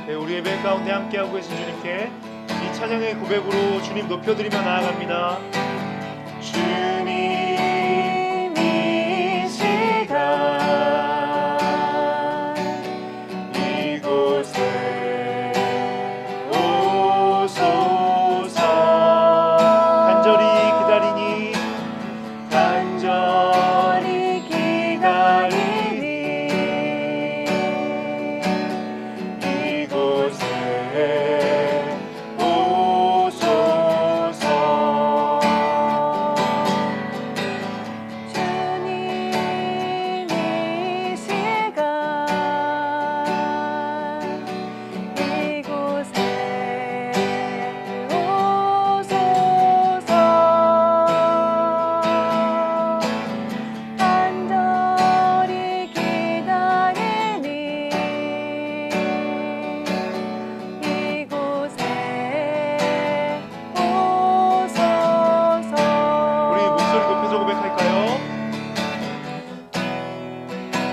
네, 우리 예배 가운데 함께하고 계신 주님께 이 찬양의 고백으로 주님 높여드리며 나아갑니다. 주님 이 시간 이곳에 오소서. 간절히 기다리니 이곳에 오소서. 주님 이 시간 이곳에 오소서. 간절히 기다리니 이곳에 오소서. 우리 목소리 높여서 고백할까요?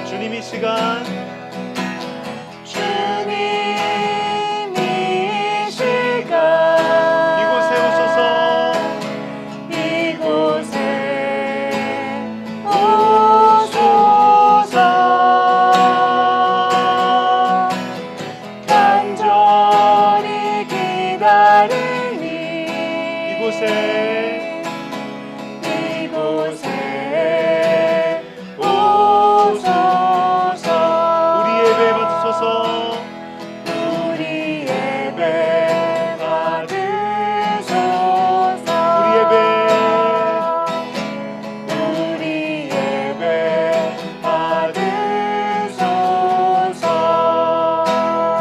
주님 이 시간 주님 이 시간 이곳에 오소서. 이곳에 오소서. 간절히 기다리니 이곳에 오소서. 우리 예배 받으소서. 우리 예배 받으소서. 우리 예배 받으소서.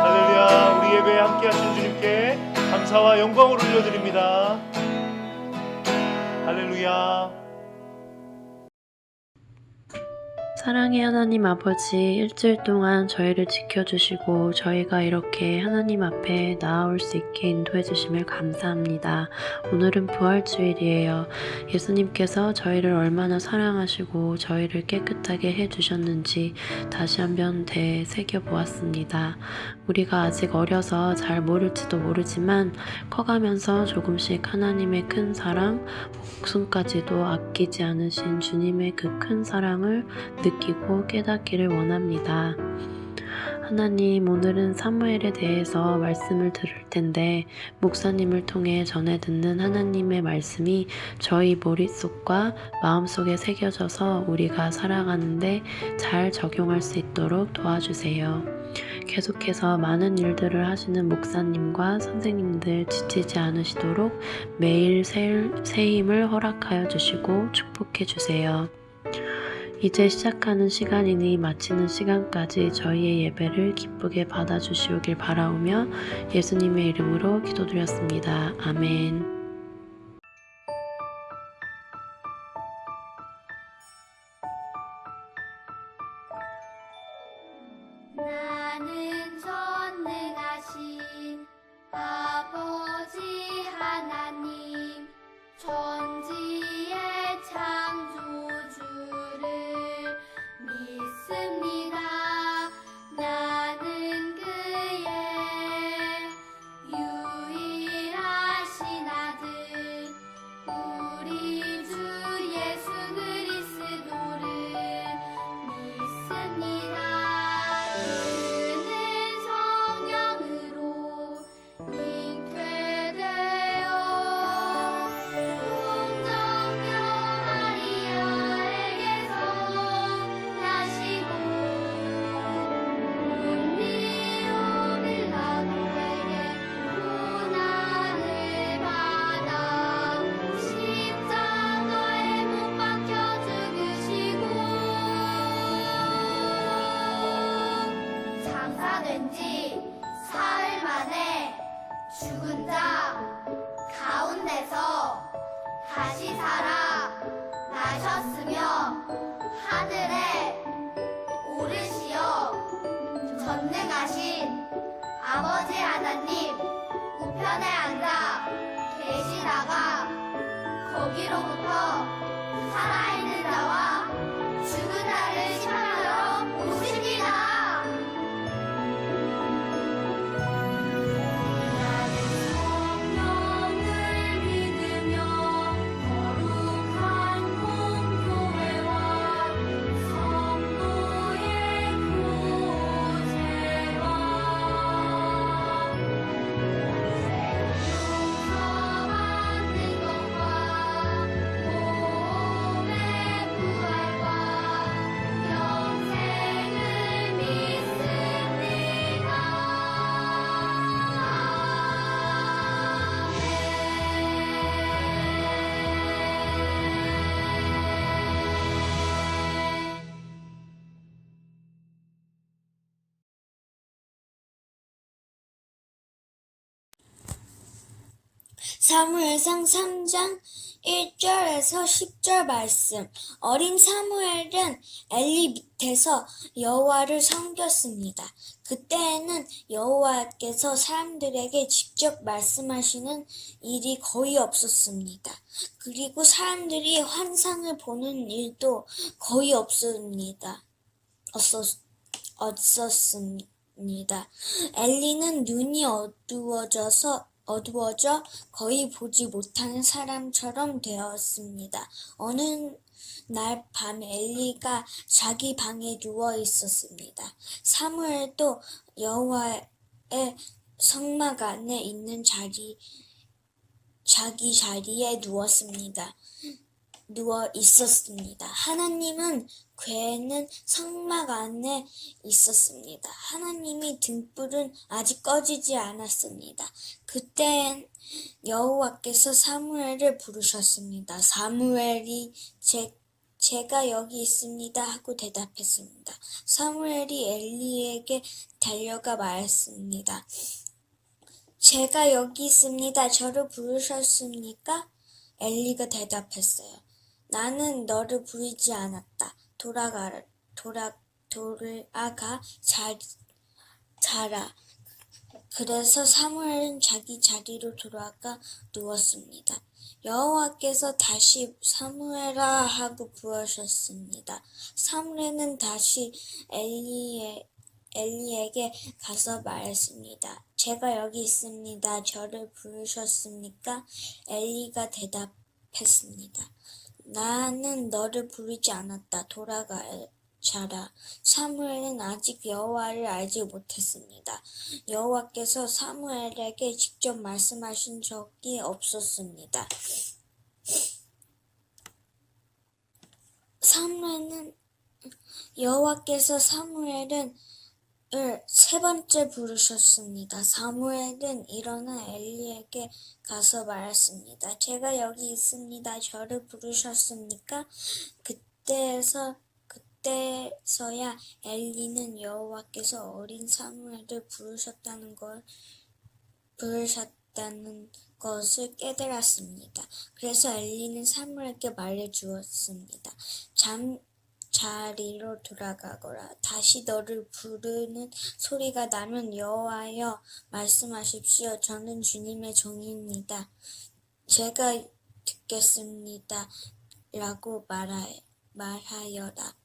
할렐루야. 우리 예배에 함께 하신 주님께 감사와 영광을 올려드립니다. 할렐루야. 사랑의 하나님 아버지, 일주일 동안 저희를 지켜주시고 저희가 이렇게 하나님 앞에 나아올 수 있게 인도해 주심을 감사합니다. 오늘은 부활주일이에요. 예수님께서 저희를 얼마나 사랑하시고 저희를 깨끗하게 해주셨는지 다시 한번 되새겨보았습니다. 우리가 아직 어려서 잘 모를지도 모르지만 커가면서 조금씩 하나님의 큰 사랑, 목숨까지도 아끼지 않으신 주님의 그 큰 사랑을 느끼고 깨닫기를 원합니다. 하나님, 오늘은 사무엘에 대해서 말씀을 들을 텐데 목사님을 통해 전해 듣는 하나님의 말씀이 저희 머릿속과 마음속에 새겨져서 우리가 살아가는데 잘 적용할 수 있도록 도와주세요. 계속해서 많은 일들을 하시는 목사님과 선생님들 지치지 않으시도록 매일 새 힘을 허락하여 주시고 축복해 주세요. 이제 시작하는 시간이니 마치는 시간까지 저희의 예배를 기쁘게 받아주시오길 바라오며 예수님의 이름으로 기도드렸습니다. 아멘. 나는 전능하신 아버지 하나님 천지의 창조주를 믿습니다. 나는 그의 유일하신 아들 우리 주 예수 그리스도를 믿습니다. 그는 성령으로 잉태되어 풍정녀 마리아에게서 나시고 본디오 빌라도에게 고난을 받아 십자가에 못 박혀 죽으시고 장사된 지 사흘 만에 죽은 자 가운데서 다시 살아 나셨으며 하늘에 오르시어 전능하신 아버지 하나님 우편에 앉아 계시다가 거기로부터 살아있는 자와 죽은 자를 심판하러 오십니다. 사무엘상 3장 1절에서 10절 말씀. 어린 사무엘은 엘리 밑에서 여호와를 섬겼습니다. 그때에는 여호와께서 사람들에게 직접 말씀하시는 일이 거의 없었습니다. 그리고 사람들이 환상을 보는 일도 거의 없었습니다. 엘리는 눈이 어두워져 거의 보지 못하는 사람처럼 되었습니다. 어느 날 밤 엘리가 자기 방에 누워 있었습니다. 사무엘도 여호와의 성막 안에 있는 자기 자리에 누워 있었습니다. 하나님은 괴는 성막 안에 있었습니다. 하나님이 등불은 아직 꺼지지 않았습니다. 그땐 여호와께서 사무엘을 부르셨습니다. 사무엘이 제가 여기 있습니다 하고 대답했습니다. 사무엘이 엘리에게 달려가 말했습니다. 제가 여기 있습니다. 저를 부르셨습니까? 엘리가 대답했어요. 나는 너를 부르지 않았다. 돌아가 자라. 그래서 사무엘은 자기 자리로 돌아가 누웠습니다. 여호와께서 다시 사무엘아 하고 부르셨습니다. 사무엘은 다시 엘리에게 가서 말했습니다. 제가 여기 있습니다. 저를 부르셨습니까? 엘리가 대답했습니다. 나는 너를 부르지 않았다. 자라. 사무엘은 아직 여호와를 알지 못했습니다. 여호와께서 사무엘에게 직접 말씀하신 적이 없었습니다. 여호와께서 사무엘을 세 번째 부르셨습니다. 사무엘은 일어나 엘리에게 가서 말했습니다. 제가 여기 있습니다. 저를 부르셨습니까? 그때서야 엘리는 여호와께서 어린 사무엘을 부르셨다는 것을 깨달았습니다. 그래서 엘리는 사무엘에게 말해주었습니다. 자리로 돌아가거라. 다시 너를 부르는 소리가 나면 여호와여 말씀하십시오. 저는 주님의 종입니다. 제가 듣겠습니다. 라고 말하여라.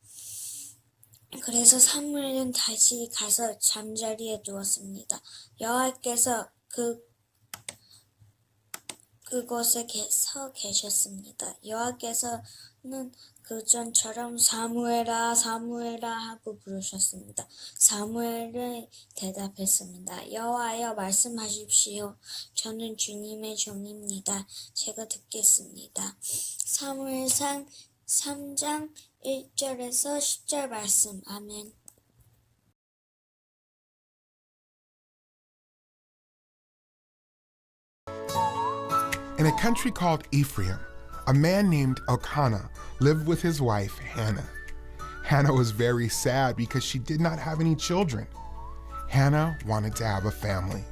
그래서 사무엘은 다시 가서 잠자리에 누웠습니다. 여호와께서 그곳에 서 계셨습니다. 여호와께서는 그전처럼 사무엘아 사무엘아 하고 부르셨습니다. 사무엘은 대답했습니다. 여호와여 말씀하십시오. 저는 주님의 종입니다. 제가 듣겠습니다. 사무엘상 3장 1절에서 10절 말씀. 아멘. In a country called Ephraim, a man named Elkanah lived with his wife Hannah. Hannah was very sad because she did not have any children. Hannah wanted to have a family.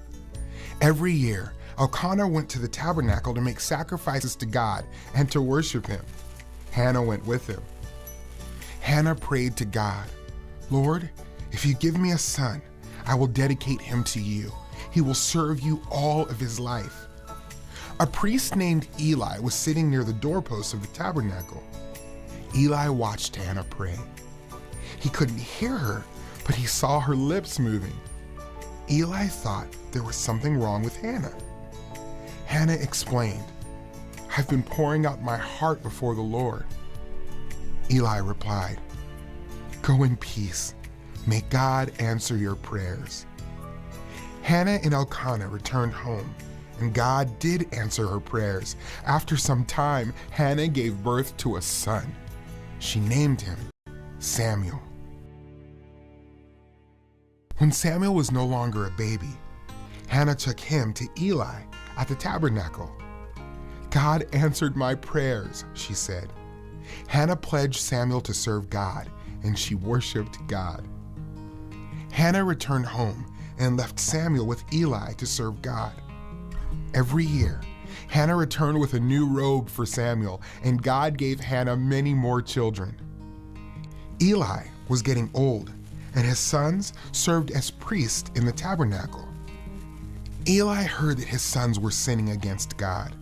Every year, Elkanah went to the tabernacle to make sacrifices to God and to worship him. Hannah went with him. Hannah prayed to God, Lord, if you give me a son, I will dedicate him to you. He will serve you all of his life. A priest named Eli was sitting near the doorpost of the tabernacle. Eli watched Hannah pray. He couldn't hear her, but he saw her lips moving. Eli thought there was something wrong with Hannah. Hannah explained, I've been pouring out my heart before the Lord. Eli replied, Go in peace. May God answer your prayers. Hannah and Elkanah returned home, and God did answer her prayers. After some time, Hannah gave birth to a son. She named him Samuel. When Samuel was no longer a baby, Hannah took him to Eli at the tabernacle. God answered my prayers, she said. Hannah pledged Samuel to serve God, and she worshiped God. Hannah returned home and left Samuel with Eli to serve God. Every year, Hannah returned with a new robe for Samuel, and God gave Hannah many more children. Eli was getting old, and his sons served as priests in the tabernacle. Eli heard that his sons were sinning against God.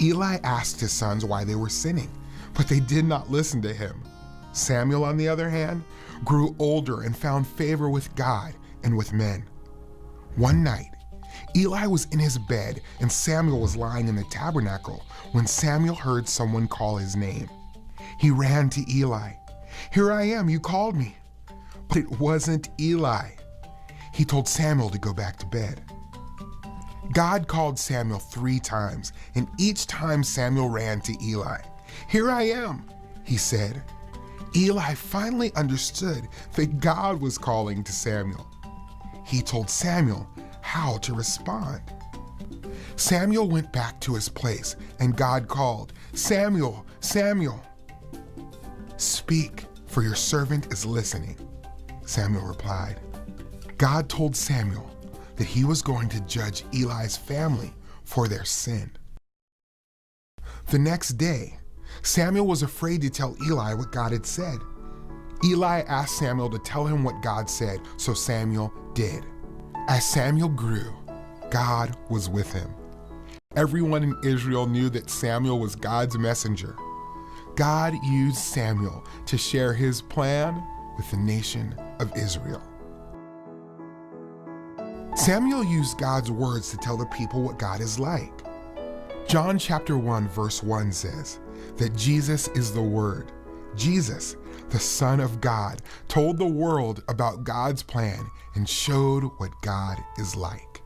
Eli asked his sons why they were sinning, but they did not listen to him. Samuel, on the other hand, grew older and found favor with God and with men. One night, Eli was in his bed and Samuel was lying in the tabernacle when Samuel heard someone call his name. He ran to Eli. "Here I am, you called me." But it wasn't Eli. He told Samuel to go back to bed. God called Samuel 3 times, and each time Samuel ran to Eli. "Here I am," he said. Eli finally understood that God was calling to Samuel. He told Samuel how to respond. Samuel went back to his place, and God called, "Samuel, Samuel." "Speak, for your servant is listening," Samuel replied. God told Samuel that he was going to judge Eli's family for their sin. The next day, Samuel was afraid to tell Eli what God had said. Eli asked Samuel to tell him what God said, so Samuel did. As Samuel grew, God was with him. Everyone in Israel knew that Samuel was God's messenger. God used Samuel to share his plan with the nation of Israel. Samuel used God's words to tell the people what God is like. John chapter 1 verse 1 says that Jesus is the Word. Jesus, the Son of God, told the world about God's plan and showed what God is like.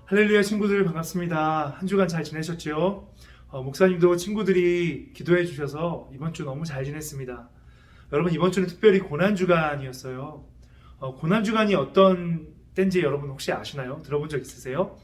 할렐루야 친구들 반갑습니다. 한 주간 잘 지내셨죠? 목사님도 친구들이 기도해 주셔서 이번 주 너무 잘 지냈습니다. 여러분 이번 주는 특별히 고난주간이었어요. 고난주간이 어떤 때인지 여러분 혹시 아시나요? 들어본 적 있으세요?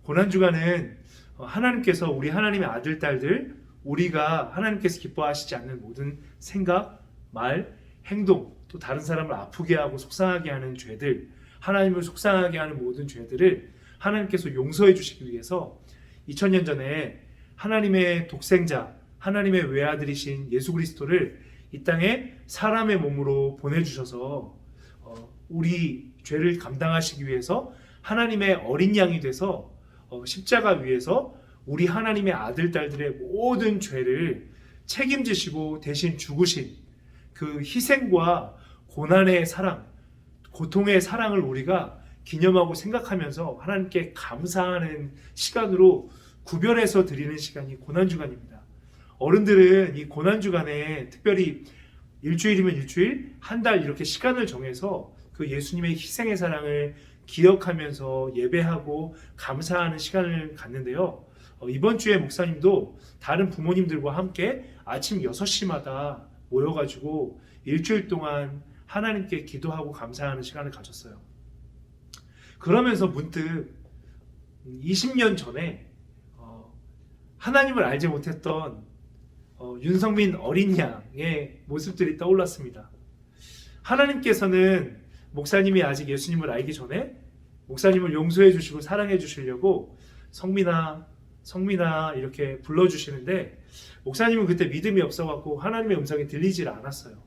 고난주간은 하나님께서 우리 하나님의 아들, 딸들, 우리가 하나님께서 기뻐하시지 않는 모든 생각, 말, 행동, 또 다른 사람을 아프게 하고 속상하게 하는 죄들, 하나님을 속상하게 하는 모든 죄들을 하나님께서 용서해 주시기 위해서 2000년 전에 하나님의 독생자, 하나님의 외아들이신 예수 그리스도를 이 땅에 사람의 몸으로 보내주셔서 우리 죄를 감당하시기 위해서 하나님의 어린 양이 돼서 십자가 위에서 우리 하나님의 아들, 딸들의 모든 죄를 책임지시고 대신 죽으신 그 희생과 고난의 사랑, 고통의 사랑을 우리가 기념하고 생각하면서 하나님께 감사하는 시간으로 구별해서 드리는 시간이 고난주간입니다. 어른들은 이 고난주간에 특별히 일주일이면 일주일, 한 달 이렇게 시간을 정해서 그 예수님의 희생의 사랑을 기억하면서 예배하고 감사하는 시간을 갖는데요. 이번 주에 목사님도 다른 부모님들과 함께 아침 6시마다 모여가지고 일주일 동안 하나님께 기도하고 감사하는 시간을 가졌어요. 그러면서 문득 20년 전에 하나님을 알지 못했던 윤성민 어린 양의 모습들이 떠올랐습니다. 하나님께서는 목사님이 아직 예수님을 알기 전에 목사님을 용서해 주시고 사랑해 주시려고 성민아 이렇게 불러주시는데 목사님은 그때 믿음이 없어갖고 하나님의 음성이 들리질 않았어요.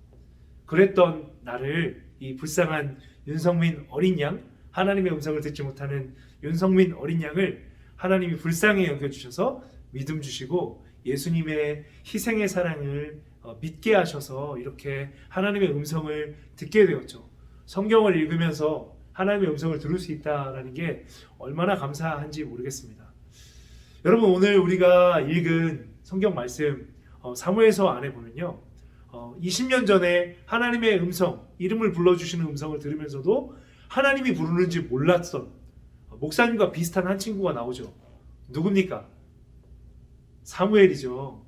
그랬던 나를 이 불쌍한 윤성민 어린 양, 하나님의 음성을 듣지 못하는 윤성민 어린 양을 하나님이 불쌍히 여겨주셔서 믿음 주시고 예수님의 희생의 사랑을 믿게 하셔서 이렇게 하나님의 음성을 듣게 되었죠. 성경을 읽으면서 하나님의 음성을 들을 수 있다는 게 얼마나 감사한지 모르겠습니다. 여러분 오늘 우리가 읽은 성경 말씀 사무엘서 안에 보면요. 20년 전에 하나님의 음성, 이름을 불러주시는 음성을 들으면서도 하나님이 부르는지 몰랐던 목사님과 비슷한 한 친구가 나오죠. 누굽니까? 사무엘이죠.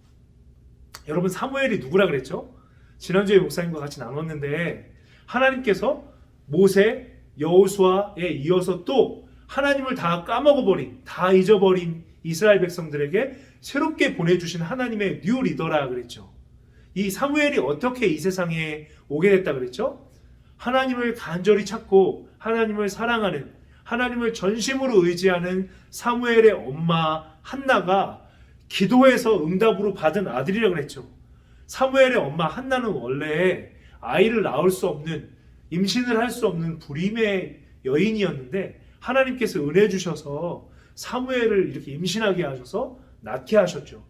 여러분 사무엘이 누구라 그랬죠? 지난주에 목사님과 같이 나눴는데 하나님께서 모세, 여호수아에 이어서 또 하나님을 다 까먹어버린, 다 잊어버린 이스라엘 백성들에게 새롭게 보내주신 하나님의 뉴 리더라 그랬죠. 이 사무엘이 어떻게 이 세상에 오게 됐다 그랬죠? 하나님을 간절히 찾고 하나님을 사랑하는, 하나님을 전심으로 의지하는 사무엘의 엄마 한나가 기도해서 응답으로 받은 아들이라고 그랬죠. 사무엘의 엄마 한나는 원래 아이를 낳을 수 없는, 임신을 할 수 없는 불임의 여인이었는데 하나님께서 은혜 주셔서 사무엘을 이렇게 임신하게 하셔서 낳게 하셨죠.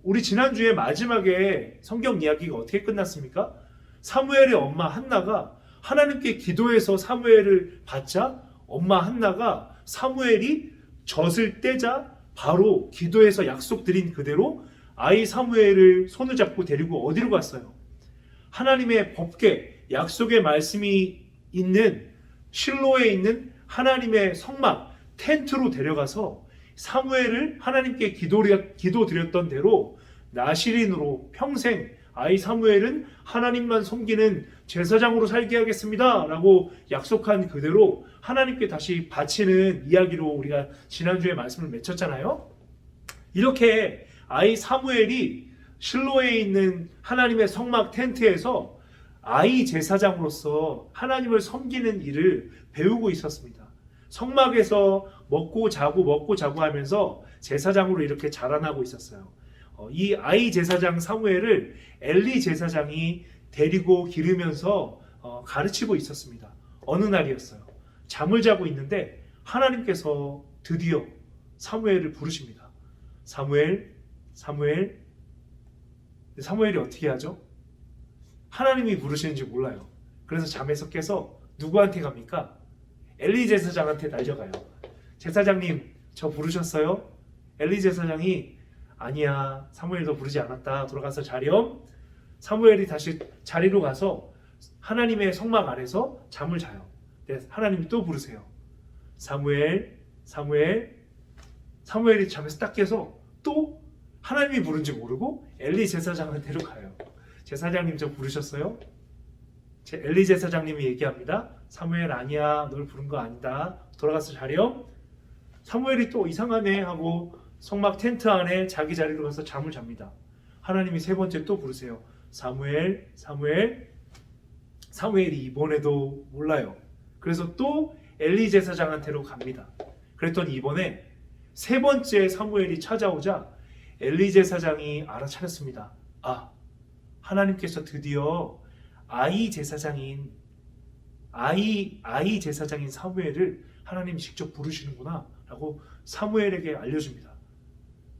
우리 지난주에 마지막에 성경 이야기가 어떻게 끝났습니까? 사무엘의 엄마 한나가 하나님께 기도해서 사무엘을 받자 엄마 한나가 사무엘이 젖을 떼자 바로 기도해서 약속드린 그대로 아이 사무엘을 손을 잡고 데리고 어디로 갔어요? 하나님의 법궤, 약속의 말씀이 있는 실로에 있는 하나님의 성막, 텐트로 데려가서 사무엘을 하나님께 기도드렸던 대로 나시린으로 평생 아이 사무엘은 하나님만 섬기는 제사장으로 살게 하겠습니다 라고 약속한 그대로 하나님께 다시 바치는 이야기로 우리가 지난주에 말씀을 맺혔잖아요. 이렇게 아이 사무엘이 실로에 있는 하나님의 성막 텐트에서 아이 제사장으로서 하나님을 섬기는 일을 배우고 있었습니다. 성막에서 먹고 자고 하면서 제사장으로 이렇게 자라나고 있었어요. 이 아이 제사장 사무엘을 엘리 제사장이 데리고 기르면서 가르치고 있었습니다. 어느 날이었어요. 잠을 자고 있는데 하나님께서 드디어 사무엘을 부르십니다. 사무엘이 어떻게 하죠? 하나님이 부르시는지 몰라요. 그래서 잠에서 깨서 누구한테 갑니까? 엘리 제사장한테 달려가요. 제사장님, 저 부르셨어요? 엘리 제사장이 아니야, 사무엘 너 부르지 않았다. 돌아가서 자렴. 사무엘이 다시 자리로 가서 하나님의 성막 안에서 잠을 자요. 네, 하나님이 또 부르세요. 사무엘이 잠에서 딱 깨서 또 하나님이 부른지 모르고 엘리 제사장한테로 가요. 제사장님 저 부르셨어요? 엘리 제사장님이 얘기합니다. 사무엘 아니야, 널 부른 거 아니다. 돌아가서 자렴. 사무엘이 또 이상하네 하고 성막 텐트 안에 자기 자리로 가서 잠을 잡니다. 하나님이 세 번째 또 부르세요. 사무엘이 이번에도 몰라요. 그래서 또 엘리 제사장한테로 갑니다. 그랬더니 이번에 세 번째 사무엘이 찾아오자 엘리 제사장이 알아차렸습니다. 아, 하나님께서 드디어 아이 제사장인 사무엘을 하나님이 직접 부르시는구나 라고 사무엘에게 알려줍니다.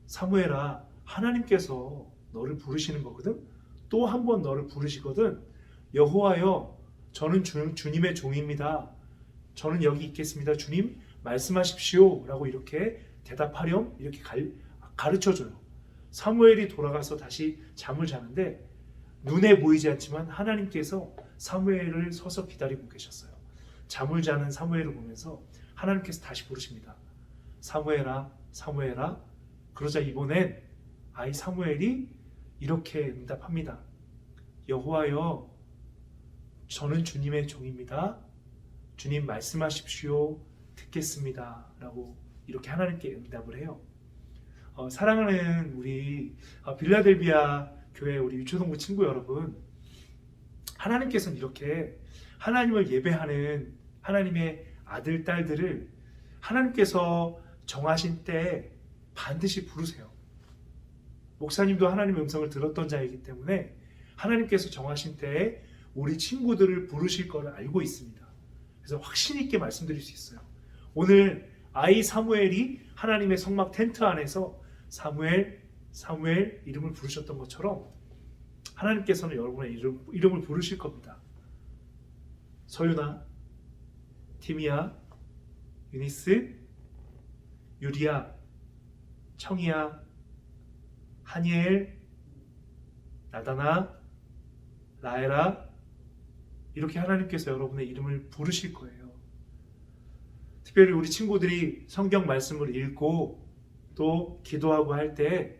사무엘아, 하나님께서 너를 부르시는 거거든. 또 한 번 너를 부르시거든. 여호와여, 저는 주님의 종입니다. 저는 여기 있겠습니다. 주님 말씀하십시오 라고 이렇게 대답하렴 이렇게 가르쳐줘요. 사무엘이 돌아가서 다시 잠을 자는데 눈에 보이지 않지만 하나님께서 사무엘을 서서 기다리고 계셨어요. 잠을 자는 사무엘을 보면서 하나님께서 다시 부르십니다. 사무엘아. 그러자 이번엔 아이 사무엘이 이렇게 응답합니다. 여호와여, 저는 주님의 종입니다. 주님 말씀하십시오. 듣겠습니다. 라고 이렇게 하나님께 응답을 해요. 사랑하는 우리 빌라델비아 교회 우리 유초동부 친구 여러분, 하나님께서는 이렇게 하나님을 예배하는 하나님의 아들, 딸들을 하나님께서 정하신 때에 반드시 부르세요. 목사님도 하나님의 음성을 들었던 자이기 때문에 하나님께서 정하신 때에 우리 친구들을 부르실 것을 알고 있습니다. 그래서 확신 있게 말씀드릴 수 있어요. 오늘 아이 사무엘이 하나님의 성막 텐트 안에서 사무엘 이름을 부르셨던 것처럼 하나님께서는 여러분의 이름을 부르실 겁니다. 서윤아, 티미야, 유니스, 유리야, 청이야, 하니엘, 나다나, 라에라, 이렇게 하나님께서 여러분의 이름을 부르실 거예요. 특별히 우리 친구들이 성경 말씀을 읽고 또 기도하고 할 때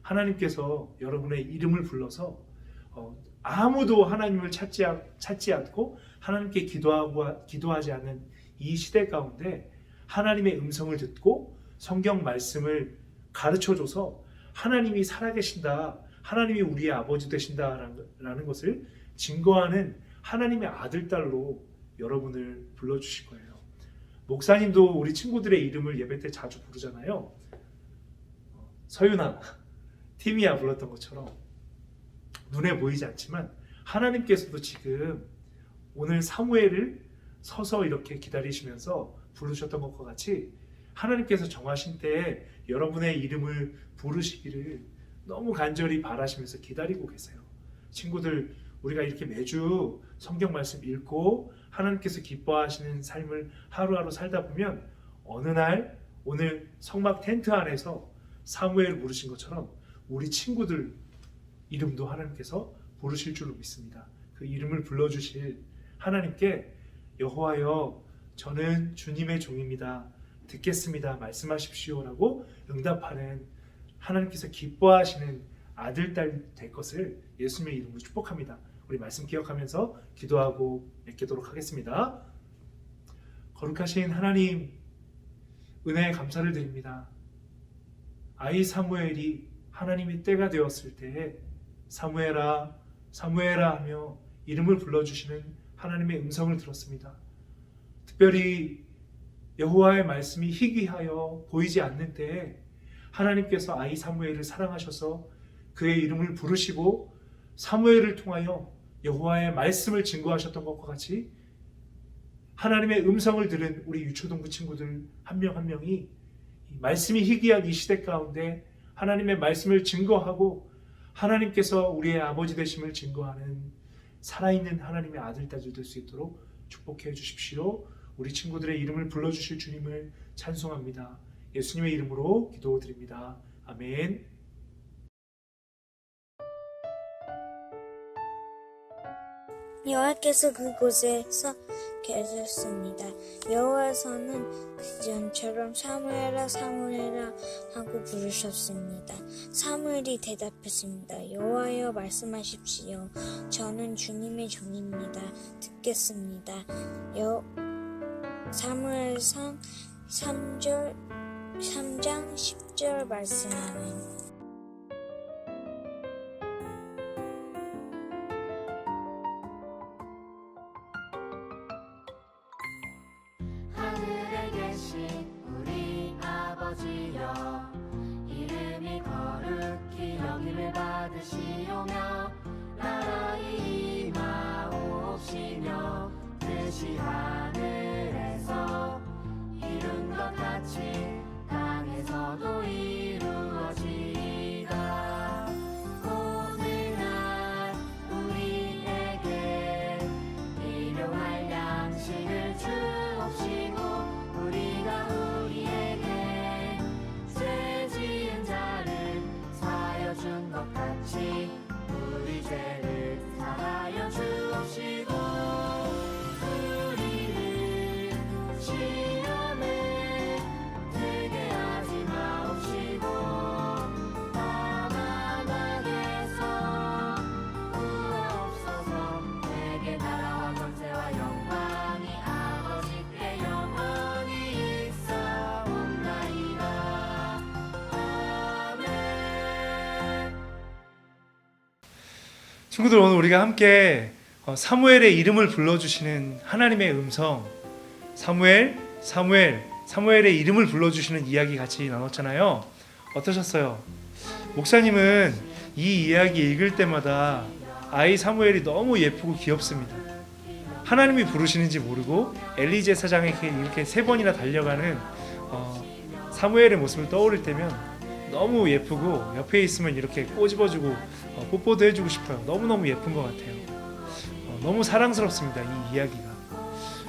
하나님께서 여러분의 이름을 불러서 아무도 하나님을 찾지 않고 하나님께 기도하지 않는 이 시대 가운데 하나님의 음성을 듣고 성경 말씀을 가르쳐줘서 하나님이 살아계신다, 하나님이 우리의 아버지 되신다라는 것을 증거하는 하나님의 아들, 딸로 여러분을 불러주실 거예요. 목사님도 우리 친구들의 이름을 예배 때 자주 부르잖아요. 서윤아, 티미야 불렀던 것처럼 눈에 보이지 않지만 하나님께서도 지금 오늘 사무엘을 서서 이렇게 기다리시면서 부르셨던 것과 같이 하나님께서 정하신 때에 여러분의 이름을 부르시기를 너무 간절히 바라시면서 기다리고 계세요. 친구들, 우리가 이렇게 매주 성경 말씀 읽고 하나님께서 기뻐하시는 삶을 하루하루 살다 보면 어느 날 오늘 성막 텐트 안에서 사무엘을 부르신 것처럼 우리 친구들 이름도 하나님께서 부르실 줄로 믿습니다. 그 이름을 불러주실 하나님께 여호와여, 저는 주님의 종입니다. 듣겠습니다. 말씀하십시오라고 응답하는 하나님께서 기뻐하시는 아들, 딸 될 것을 예수님의 이름으로 축복합니다. 우리 말씀 기억하면서 기도하고 맺도록 하겠습니다. 거룩하신 하나님, 은혜에 감사를 드립니다. 아이 사무엘이 하나님의 때가 되었을 때에 사무엘아, 사무엘아 하며 이름을 불러주시는 하나님의 음성을 들었습니다. 특별히 여호와의 말씀이 희귀하여 보이지 않는 때에 하나님께서 아이 사무엘을 사랑하셔서 그의 이름을 부르시고 사무엘을 통하여 여호와의 말씀을 증거하셨던 것과 같이 하나님의 음성을 들은 우리 유초동부 친구들 한 명 한 명이 말씀이 희귀한 이 시대 가운데 하나님의 말씀을 증거하고 하나님께서 우리의 아버지 되심을 증거하는 살아있는 하나님의 아들, 딸들 될 수 있도록 축복해 주십시오. 우리 친구들의 이름을 불러주실 주님을 찬송합니다. 예수님의 이름으로 기도드립니다. 아멘. 여호와께서 그곳에서 계셨습니다. 여호와께서는 그전처럼 사무엘아 사무엘아 하고 부르셨습니다. 사무엘이 대답했습니다. 여호와여 말씀하십시오. 저는 주님의 종입니다. 듣겠습니다. 사무엘상 3장 10절 말씀하는 하늘에 계신 우리 아버지여, 이름이 거룩히 여김을 받으시오며 나라의 임하옵시며 뜻이 하늘에서 이룬 것 같이 땅에서도 이루어지이다. 오늘날 우리에게 일용할 양식을 주옵시고 우리가 우리에게 죄 지은 자를 사하여 준 것 같이 우리 죄를 사하여 주옵시고 우리를 시험에 들게 하지 마옵시고 다만 악에서 구하옵소서. 내게 나라와 권세와 영광이 아버지께 영원히 있사옵나이다. 아멘. 친구들, 오늘 우리가 함께 사무엘의 이름을 불러주시는 하나님의 음성, 사무엘, 사무엘, 사무엘의 이름을 불러주시는 이야기 같이 나눴잖아요. 어떠셨어요? 목사님은 이 이야기 읽을 때마다 아이 사무엘이 너무 예쁘고 귀엽습니다. 하나님이 부르시는지 모르고 엘리 제사장에게 이렇게 3번이나 달려가는 사무엘의 모습을 떠올릴 때면 너무 예쁘고 옆에 있으면 이렇게 꼬집어주고 뽀뽀도 해주고 싶어요. 너무너무 예쁜 것 같아요. 너무 사랑스럽습니다, 이 이야기가.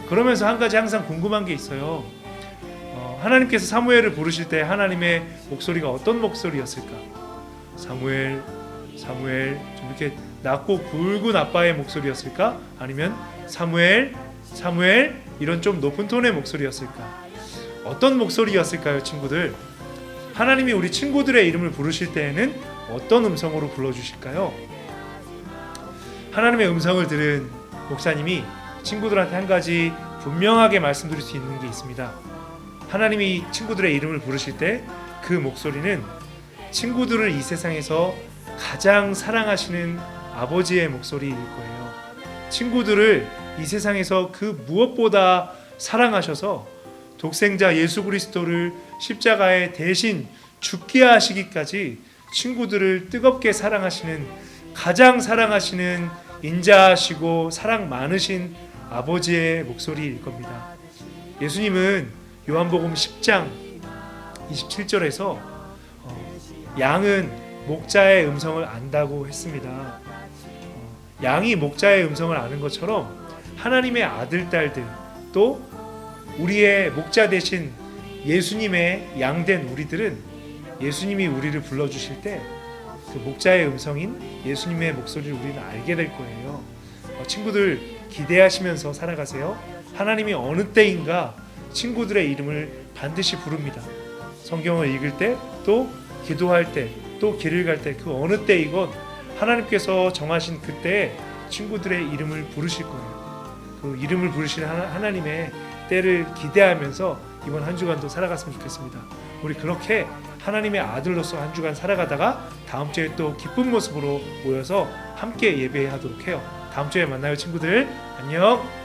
그러면서 한 가지 항상 궁금한 게 있어요. 하나님께서 사무엘을 부르실 때 하나님의 목소리가 어떤 목소리였을까? 사무엘, 사무엘, 좀 이렇게 낮고 굵은 아빠의 목소리였을까? 아니면 사무엘, 사무엘, 이런 좀 높은 톤의 목소리였을까? 어떤 목소리였을까요, 친구들? 하나님이 우리 친구들의 이름을 부르실 때에는 어떤 음성으로 불러주실까요? 하나님의 음성을 들은 목사님이 친구들한테 한 가지 분명하게 말씀드릴 수 있는 게 있습니다. 하나님이 친구들의 이름을 부르실 때 그 목소리는 친구들을 이 세상에서 가장 사랑하시는 아버지의 목소리일 거예요. 친구들을 이 세상에서 그 무엇보다 사랑하셔서 독생자 예수 그리스도를 십자가에 대신 죽게 하시기까지 친구들을 뜨겁게 사랑하시는, 가장 사랑하시는 인자하시고 사랑 많으신 아버지의 목소리일 겁니다. 예수님은 요한복음 10장 27절에서 양은 목자의 음성을 안다고 했습니다. 양이 목자의 음성을 아는 것처럼 하나님의 아들, 딸들, 또 우리의 목자 대신 예수님의 양된 우리들은 예수님이 우리를 불러주실 때 그 목자의 음성인 예수님의 목소리를 우리는 알게 될 거예요. 친구들 기대하시면서 살아가세요. 하나님이 어느 때인가 친구들의 이름을 반드시 부릅니다. 성경을 읽을 때, 또 기도할 때, 또 길을 갈 때, 그 어느 때이건 하나님께서 정하신 그때에 친구들의 이름을 부르실 거예요. 그 이름을 부르시는 하나님의 때를 기대하면서 이번 한 주간도 살아갔으면 좋겠습니다. 우리 그렇게 하나님의 아들로서 한 주간 살아가다가 다음 주에 또 기쁜 모습으로 모여서 함께 예배하도록 해요. 다음 주에 만나요, 친구들. 안녕.